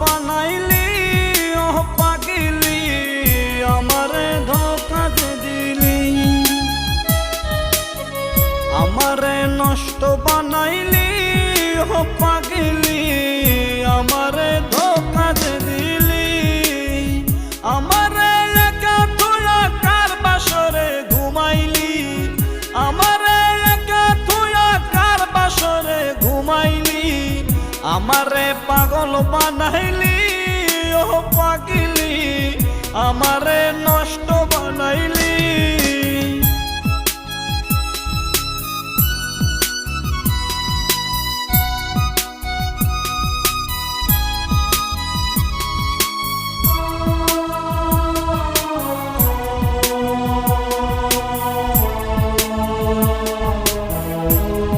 বানাইলি ও পাগলি, আমারে ধোঁকা দিলি। আমারে নষ্ট বানাইলি ও পাগলি, আমারে ধোঁকা দিলি। আমারে একা থুয়া কার বাসরে ঘুমাইলি, আমারে একা থুয়া কার বাসরে ঘুমাইলি। আমারে পাগল বানাইলি ও পাগলি, আমারে নষ্ট বানাইলি।